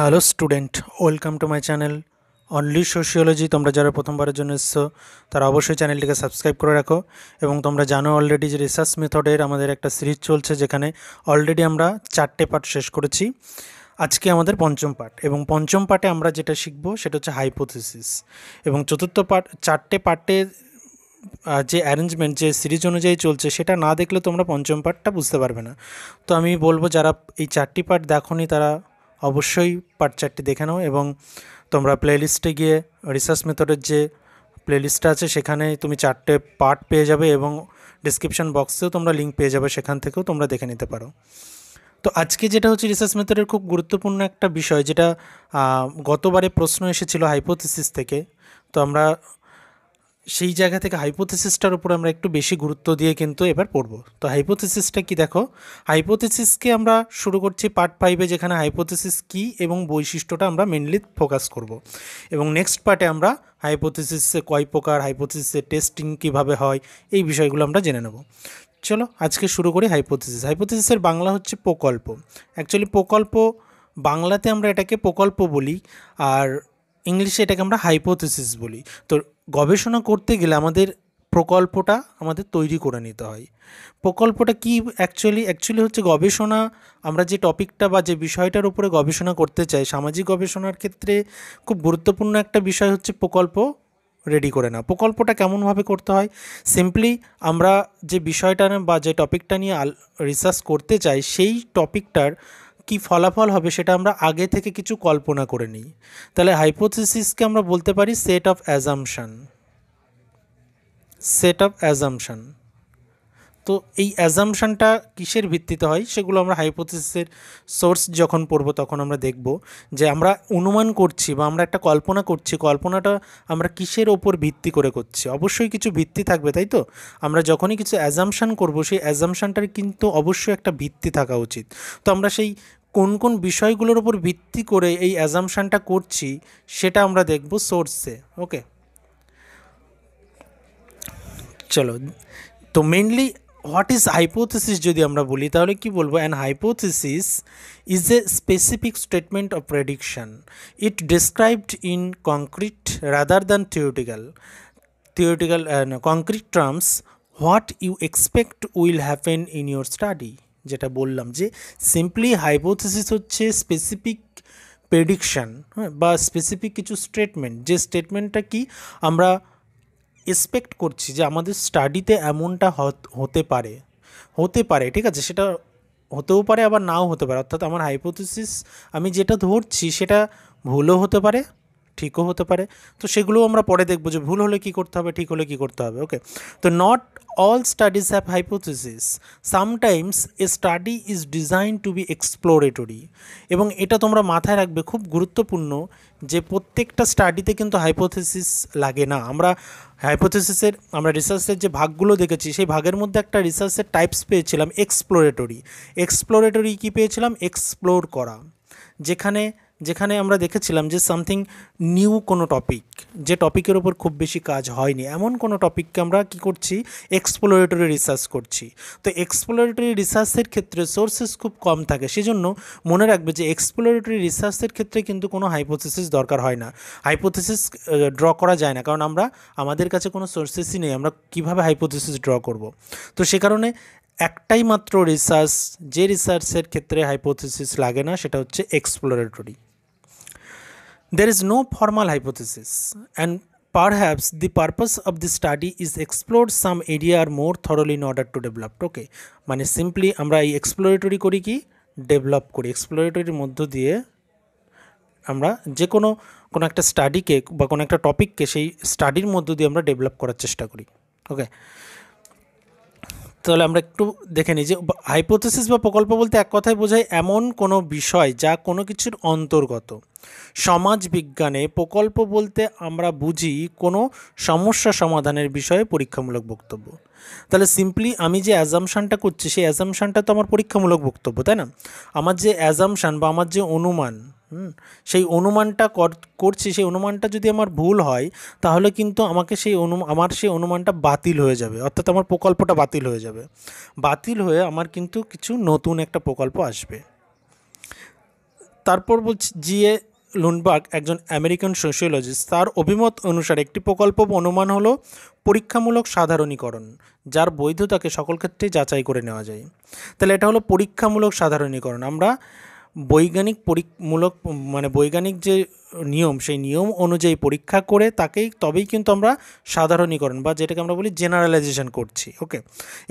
Hello student, welcome to my channel only sociology. তোমরা যারা প্রথমবারের জন্য এসছো তারা অবশ্যই চ্যানেলটিকে সাবস্ক্রাইব করে রাখো। এবং তোমরা জানো অলরেডি যে রিসার্চ মেথডের আমাদের একটা সিরিজ চলছে, যেখানে অলরেডি আমরা 4টে পার্ট শেষ করেছি। আজকে আমাদের পঞ্চম পার্ট, এবং পঞ্চম পার্টে আমরা যেটা শিখবো সেটা হচ্ছে হাইপোথিসিস। এবং চতুর্থ পার্ট, 4টে পার্টে যে অ্যারেঞ্জমেন্ট, যে সিরিজ অনুযায়ী চলছে, সেটা না দেখলে তোমরা পঞ্চম পার্টটা বুঝতে পারবে না। তো আমি বলবো যারা এই 4টি পার্ট দেখোনি তারা অবশ্যই পার্ট 4টি দেখে নাও। এবং তোমরা প্লেলিস্টে গিয়ে রিসার্চ মেথডের যে প্লেলিস্টটা আছে সেখানে তুমি 4টে পার্ট পেয়ে যাবে, এবং ডিসক্রিপশন বক্সেও তোমরা লিঙ্ক পেয়ে যাবে, সেখান থেকেও তোমরা দেখে নিতে পারো। তো আজকে যেটা হচ্ছে রিসার্চ মেথডের খুব গুরুত্বপূর্ণ একটা বিষয়, যেটা গতবারে প্রশ্ন এসেছিল হাইপোথিসিস থেকে। তো আমরা সেই জায়গা থেকে হাইপোথিসিসটার উপর আমরা একটু বেশি গুরুত্ব দিয়ে কিন্তু এবার পড়ব। তো হাইপোথিসিসটা কি দেখো, হাইপোথিসিসকে আমরা শুরু করছি পার্ট 5-এ, যেখানে হাইপোথিসিস কী এবং বৈশিষ্ট্যটা আমরা মেনলি ফোকাস করব। এবং নেক্সট পার্টে আমরা হাইপোথিসিসে কয় প্রকার, হাইপোথিসিসের টেস্টিং কীভাবে হয়, এই বিষয়গুলো আমরা জেনে নেব। চলো আজকে শুরু করি হাইপোথিসিস। হাইপোথিসিসের বাংলা হচ্ছে প্রকল্প। অ্যাকচুয়ালি প্রকল্প বাংলাতে আমরা এটাকে প্রকল্প বলি, আর ইংলিশে এটাকে আমরা হাইপোথিসিস বলি। তো গবেষণা করতে গেলে আমাদের প্রকল্পটা আমাদের তৈরি করে নিতে হয়। প্রকল্পটা কি অ্যাকচুয়ালি হচ্ছে গবেষণা, আমরা যে টপিকটা বা যে বিষয়টার উপরে গবেষণা করতে চাই, সামাজিক গবেষণার ক্ষেত্রে খুব গুরুত্বপূর্ণ একটা বিষয় হচ্ছে প্রকল্প রেডি করে না। প্রকল্পটা কেমনভাবে করতে হয়, সিম্পলি আমরা যে বিষয়টা বা যে টপিকটা নিয়ে রিসার্চ করতে চাই, সেই টপিকটার কি ফলাফল হবে সেটা আমরা আগে থেকে কিছু কল্পনা করে নিই। তাহলে হাইপোথিসিসকে আমরা বলতে পারি সেট অফ অ্যাজাম্পশন। তো এই অ্যাজাম্পশনটা কিসের ভিত্তিতে হয় সেগুলো আমরা হাইপোথিসিসের সোর্স যখন পড়ব তখন আমরা দেখব যে আমরা অনুমান করছি বা আমরা একটা কল্পনা করছি, কল্পনাটা আমরা কিসের ওপর ভিত্তি করে করছি। অবশ্যই কিছু ভিত্তি থাকবে, তাই তো? আমরা যখনই কিছু অ্যাজাম্পশন করব, সেই অ্যাজাম্পশনটার কিন্তু অবশ্যই একটা ভিত্তি থাকা উচিত। তো আমরা সেই কোন কোন বিষয়গুলোর ওপর ভিত্তি করে এই অ্যাজাম্পশনটা করছি সেটা আমরা দেখব সোর্সে। ওকে, চলো। তো মেনলি হোয়াট ইজ হাইপোথিসিস যদি আমরা বলি তাহলে কি বলবো, an hypothesis is a specific statement of prediction. It described in concrete rather than concrete terms what you expect will happen in your study. যেটা বললাম যে সিম্পলি হাইপোথিসিস হচ্ছে স্পেসিফিক প্রেডিকশান, হ্যাঁ, বা স্পেসিফিক কিছু স্টেটমেন্ট, যে স্টেটমেন্টটা কি আমরা এক্সপেক্ট করছি যে আমাদের স্টাডিতে এমনটা হতে পারে, ঠিক আছে? সেটা হতেও পারে আবার নাও হতে পারে। অর্থাৎ আমার হাইপোথিসিস আমি যেটা ধরছি সেটা ভুলও হতে পারে, ঠিকও হতে পারে। তো সেগুলোও আমরা পরে দেখবো যে ভুল হলে কী করতে হবে, ঠিক হলে কী করতে হবে। ওকে, তো not all studies have hypothesis, sometimes a study is design to be exploratory. এবং এটা তোমরা মাথায় রাখবে, খুব গুরুত্বপূর্ণ, যে প্রত্যেকটা স্টাডিতে কিন্তু হাইপোথিসিস লাগে না। আমরা রিসার্চের যে ভাগগুলো দেখেছি, সেই ভাগের মধ্যে একটা রিসার্চের টাইপস পেয়েছিলাম এক্সপ্লোরেটরি কী পেয়েছিলাম, এক্সপ্লোর করা। যেখানে আমরা দেখেছিলাম যে সামথিং নিউ কোনো টপিক, যে টপিকের ওপর খুব বেশি কাজ হয়নি, এমন কোনো টপিককে আমরা কী করছি, এক্সপ্লোরেটরি রিসার্চ করছি। তো এক্সপ্লোরেটরি রিসার্চের ক্ষেত্রে সোর্সেস খুব কম থাকে, সেজন্য মনে রাখবে যে এক্সপ্লোরেটরি রিসার্চের ক্ষেত্রে কিন্তু কোনো হাইপোথিসিস দরকার হয় না, হাইপোথিসিস ড্র করা যায় না, কারণ আমাদের কাছে কোনো সোর্সেসই নেই, আমরা কীভাবে হাইপোথিসিস ড্র করব। তো সে কারণে একটাই মাত্র রিসার্চ, যে রিসার্চের ক্ষেত্রে হাইপোথিসিস লাগে না, সেটা হচ্ছে exploratory. There is no formal hypothesis, and perhaps the purpose of the study is explore some area more thoroughly in order to develop. Okay, মানে সিম্পলি আমরা এই এক্সপ্লোরেটরি করি কি, ডেভেলপ করি। এক্সপ্লোরেটরির মধ্য দিয়ে আমরা যে কোনো একটা স্টাডিকে বা কোনো একটা টপিককে সেই স্টাডির মধ্য দিয়ে আমরা ডেভেলপ করার চেষ্টা করি। ওকে, তাহলে আমরা একটু দেখে নিই যে হাইপোথিসিস বা প্রকল্প বলতে এক কথায় বোঝায় এমন কোনো বিষয় যা কোনো কিছুর অন্তর্গত। সমাজ বিজ্ঞানে প্রকল্প বলতে আমরা বুঝি কোনো সমস্যা সমাধানের বিষয়ে পরীক্ষামূলক বক্তব্য। তাহলে সিম্পলি আমি যে অ্যাজাম্পশানটা করছি, সেই অ্যাজাম্পশানটা তো আমার পরীক্ষামূলক বক্তব্য, তাই না? আমার যে অ্যাজাম্পশান বা আমার যে অনুমান, সেই অনুমানটা করছি, সেই অনুমানটা যদি আমার ভুল হয় তাহলে কিন্তু আমাকে আমার সেই অনুমানটা বাতিল হয়ে যাবে, অর্থাৎ আমার প্রকল্পটা বাতিল হয়ে যাবে। বাতিল হয়ে আমার কিন্তু কিছু নতুন একটা প্রকল্প আসবে। তারপর বলছি জি.এ. লুনবার্গ একজন আমেরিকান সোশিওলজিস্ট, তার অভিমত অনুসারে একটি প্রকল্প অনুমান হলো পরীক্ষামূলক সাধারণীকরণ যার বৈধতাকে সকল ক্ষেত্রে যাচাই করে নেওয়া যায়। তাহলে এটা হলো পরীক্ষামূলক সাধারণীকরণ। আমরা বৈজ্ঞানিক মানে বৈজ্ঞানিক যে নিয়ম, সেই নিয়ম অনুযায়ী পরীক্ষা করে তবেই কিন্তু আমরা সাধারণীকরণ বা যেটাকে আমরা বলি জেনারেলাইজেশন করছি। ওকে,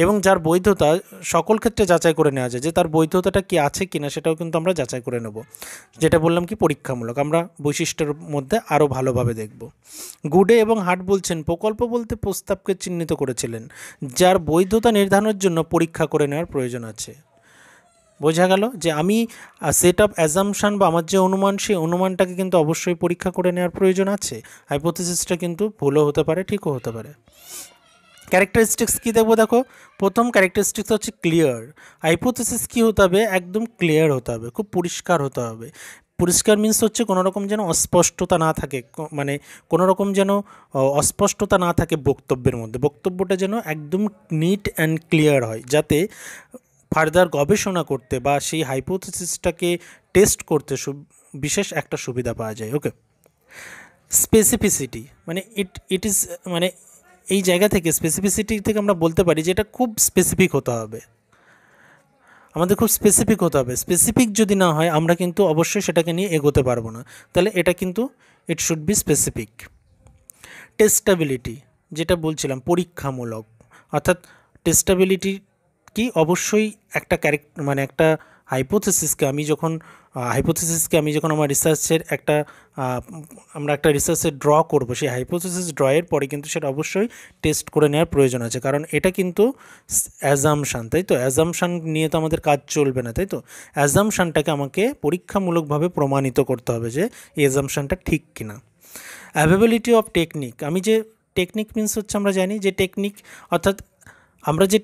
এবং যার বৈধতা সকল ক্ষেত্রে যাচাই করে নেওয়া যায়, যে তার বৈধতাটা কি আছে কিনা সেটাও কিন্তু আমরা যাচাই করে নেব, যেটা বললাম কি পরীক্ষামূলক। আমরা বৈশিষ্ট্যের মধ্যে আরও ভালোভাবে দেখব। গুডে এবং হার্ট বলছেন প্রকল্প বলতে প্রস্তাবকে চিহ্নিত করেছিলেন যার বৈধতা নির্ধারণের জন্য পরীক্ষা করে নেওয়ার প্রয়োজন আছে। বোঝা গেল যে আমি সেট অফ অ্যাজাম্পশান বা আমার যে অনুমান, সেই অনুমানটাকে কিন্তু অবশ্যই পরীক্ষা করে নেওয়ার প্রয়োজন আছে। হাইপোথিসিসটা কিন্তু ভুলও হতে পারে, ঠিকও হতে পারে। ক্যারেক্টারিস্টিক্স কী দেখবো, দেখো প্রথম ক্যারেক্টারিস্টিক্স হচ্ছে ক্লিয়ার। হাইপোথিসিস কী হতে হবে, একদম ক্লিয়ার হতে হবে, খুব পরিষ্কার হতে হবে। পরিষ্কার মিন্স হচ্ছে কোনো রকম যেন অস্পষ্টতা না থাকে, মানে কোনো রকম যেন অস্পষ্টতা না থাকে বক্তব্যের মধ্যে, বক্তব্যটা যেন একদম নিট অ্যান্ড ক্লিয়ার হয়, যাতে ফার্দার গবেষণা করতে বা সেই হাইপোথিসিসটাকে টেস্ট করতে বিশেষ একটা সুবিধা পাওয়া যায়। ওকে, স্পেসিফিসিটি মানে ইট ইজ মানে এই জায়গা থেকে স্পেসিফিসিটি থেকে আমরা বলতে পারি যে এটা খুব স্পেসিফিক হতে হবে, আমাদের খুব স্পেসিফিক হতে হবে। স্পেসিফিক যদি না হয় আমরা কিন্তু অবশ্যই সেটাকে নিয়ে এগোতে পারবো না। তাহলে এটা কিন্তু ইট শুড বি স্পেসিফিক। টেস্টাবিলিটি যেটা বলছিলাম পরীক্ষামূলক, অর্থাৎ টেস্টাবিলিটি কি অবশ্যই একটা মানে একটা হাইপোথিসিসকে আমি যখন আমার রিসার্চের আমরা একটা রিসার্চের ড্র করব, সেই হাইপোথিসিস ড্রয়ের পরে কিন্তু সেটা অবশ্যই টেস্ট করে নেওয়ার প্রয়োজন আছে, কারণ এটা কিন্তু অ্যাজাম্পশান, তাই তো? অ্যাজাম্পশান নিয়ে তো আমাদের কাজ চলবে না, তাই তো? অ্যাজাম্পশানটাকে আমাকে পরীক্ষামূলকভাবে প্রমাণিত করতে হবে যে এই অ্যাজাম্পশানটা ঠিক কিনা। অ্যাভেবিলিটি অফ টেকনিক, আমি যে টেকনিক মিনস হচ্ছে আমরা জানি যে টেকনিক, অর্থাৎ আমরা যে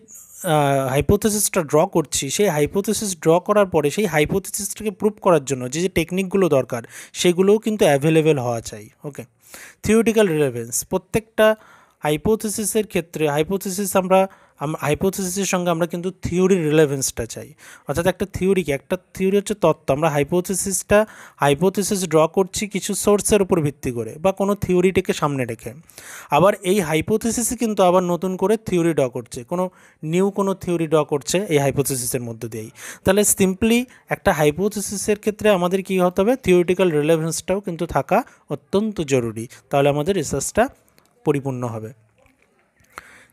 হাইপোথিসিসটা ড্র করছি, সেই হাইপোথিসিস ড্র করার পরে সেই হাইপোথিসিসটাকে প্রুভ করার জন্য যে টেকনিকগুলো দরকার সেগুলোও কিন্তু অ্যাভেলেবেল হওয়া চাই। ওকে, থিওরিটিক্যাল রিলেভেন্স, প্রত্যেকটা হাইপোথিসিসের ক্ষেত্রে হাইপোথিসিসের সঙ্গে আমরা কিন্তু থিওরির রিলেভেন্সটা চাই, অর্থাৎ একটা থিওরি হচ্ছে তত্ত্ব। আমরা হাইপোথিসিস ড্র করছি কিছু সোর্সের উপর ভিত্তি করে বা কোনো থিওরিটিকে সামনে রেখে, আবার এই হাইপোথিসিসই কিন্তু আবার নতুন করে থিওরি ড্র করছে, কোনো থিওরি ড্র করছে এই হাইপোথিসিসের মধ্যে দিয়েই। তাহলে সিম্পলি একটা হাইপোথিসিসের ক্ষেত্রে আমাদের কী হতে হবে, থিওরিটিক্যাল রিলেভেন্সটাও কিন্তু থাকা অত্যন্ত জরুরি, তাহলে আমাদের রিসার্চটা পরিপূর্ণ হবে।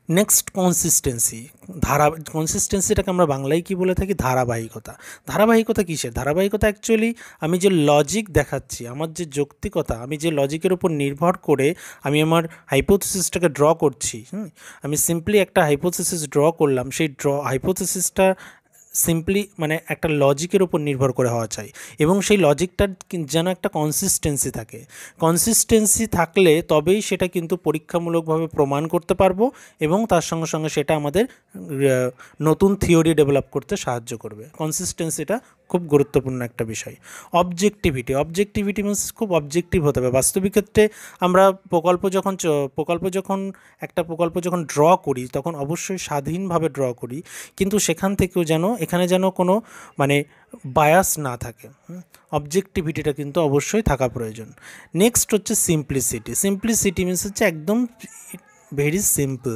নেক্সট কনসিস্টেন্সি, কনসিস্টেন্সিটাকে আমরা বাংলায় কী বলে থাকি, ধারাবাহিকতা। ধারাবাহিকতা কিসের? ধারাবাহিকতা অ্যাকচুয়ালি আমি যে লজিক দেখাচ্ছি, আমার যে যৌক্তিকতা, আমি যে লজিকের উপর নির্ভর করে আমি আমার হাইপোথিসিসটাকে ড্র করছি, আমি সিম্পলি একটা হাইপোথিসিস ড্র করলাম, সেই হাইপোথিসিসটা সিম্পলি মানে একটা লজিকের উপর নির্ভর করে হওয়া চাই, এবং সেই লজিকটার যেন একটা কনসিস্টেন্সি থাকে। কনসিস্টেন্সি থাকলে তবেই সেটা কিন্তু পরীক্ষামূলকভাবে প্রমাণ করতে পারবো, এবং তার সঙ্গে সঙ্গে সেটা আমাদের নতুন থিওরি ডেভেলপ করতে সাহায্য করবে। কনসিস্টেন্সিটা খুব গুরুত্বপূর্ণ একটা বিষয়। অবজেক্টিভিটি মিনস খুব অবজেক্টিভ হতে হবে। বাস্তবিক ক্ষেত্রে আমরা প্রকল্প যখন ড্র করি তখন অবশ্যই স্বাধীনভাবে ড্র করি, কিন্তু সেখান থেকেও এখানে যেন কোনো মানে বায়াস না থাকে। অবজেক্টিভিটিটা কিন্তু অবশ্যই থাকা প্রয়োজন। নেক্সট হচ্ছে সিম্পলিসিটি মিনস হচ্ছে একদম ভেরি সিম্পল,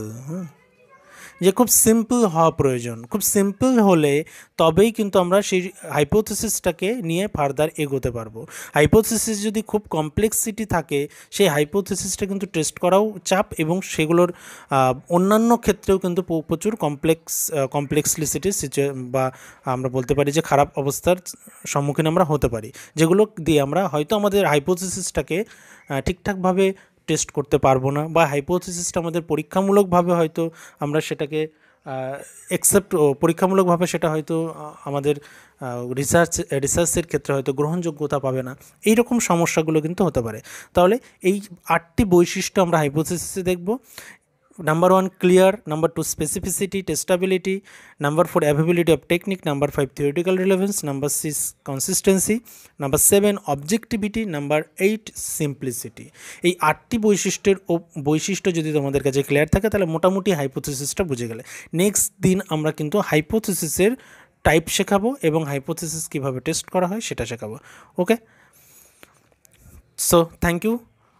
যে খুব সিম্পল হওয়া প্রয়োজন। খুব সিম্পল হলে তবেই কিন্তু আমরা সেই হাইপোথিসিসটাকে নিয়ে ফার্দার এগোতে পারবো। হাইপোথিসিস যদি খুব কমপ্লেক্সিটি থাকে, সেই হাইপোথিসিসটা কিন্তু টেস্ট করাও চাপ, এবং সেগুলোর অন্যান্য ক্ষেত্রেও কিন্তু প্রচুর কমপ্লেক্সিটি বা আমরা বলতে পারি যে খারাপ অবস্থার সম্মুখীন আমরা হতে পারি, যেগুলো দিয়ে আমরা হয়তো আমাদের হাইপোথিসিসটাকে ঠিকঠাকভাবে টেস্ট করতে পারবো না, বা হাইপোথিসিসটা আমাদের পরীক্ষামূলকভাবে হয়তো আমরা সেটাকে পরীক্ষামূলকভাবে সেটা হয়তো আমাদের রিসার্চের ক্ষেত্রে হয়তো গ্রহণযোগ্যতা পাবে না। এই রকম সমস্যাগুলো কিন্তু হতে পারে। তাহলে এই 8টি বৈশিষ্ট্য আমরা হাইপোথিসিসে দেখব। Number 1 clear, number 2 specificity, testability, number 4 availability of technique, number 5 theoretical relevance, number 6 consistency, number 7 objectivity, number 8 simplicity. এই 8টি বৈশিষ্ট্য যদি তোমাদের কাছে ক্লিয়ার থাকে তাহলে মোটামুটি হাইপোথিসিসটা বুঝে গেলে। নেক্সট দিন আমরা কিন্তু হাইপোথিসিসের টাইপ শেখাবো এবং হাইপোথিসিস কীভাবে টেস্ট করা হয় সেটা শেখাবো। ওকে, সো থ্যাংক ইউ।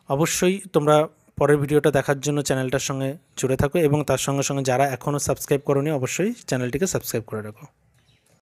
অবশ্যই তোমরা পরের ভিডিওটা দেখার জন্য চ্যানেলটার সঙ্গে জুড়ে থাকো এবং তার সঙ্গে সঙ্গে যারা এখনও সাবস্ক্রাইব করোনি অবশ্যই চ্যানেলটিকে সাবস্ক্রাইব করে রাখো।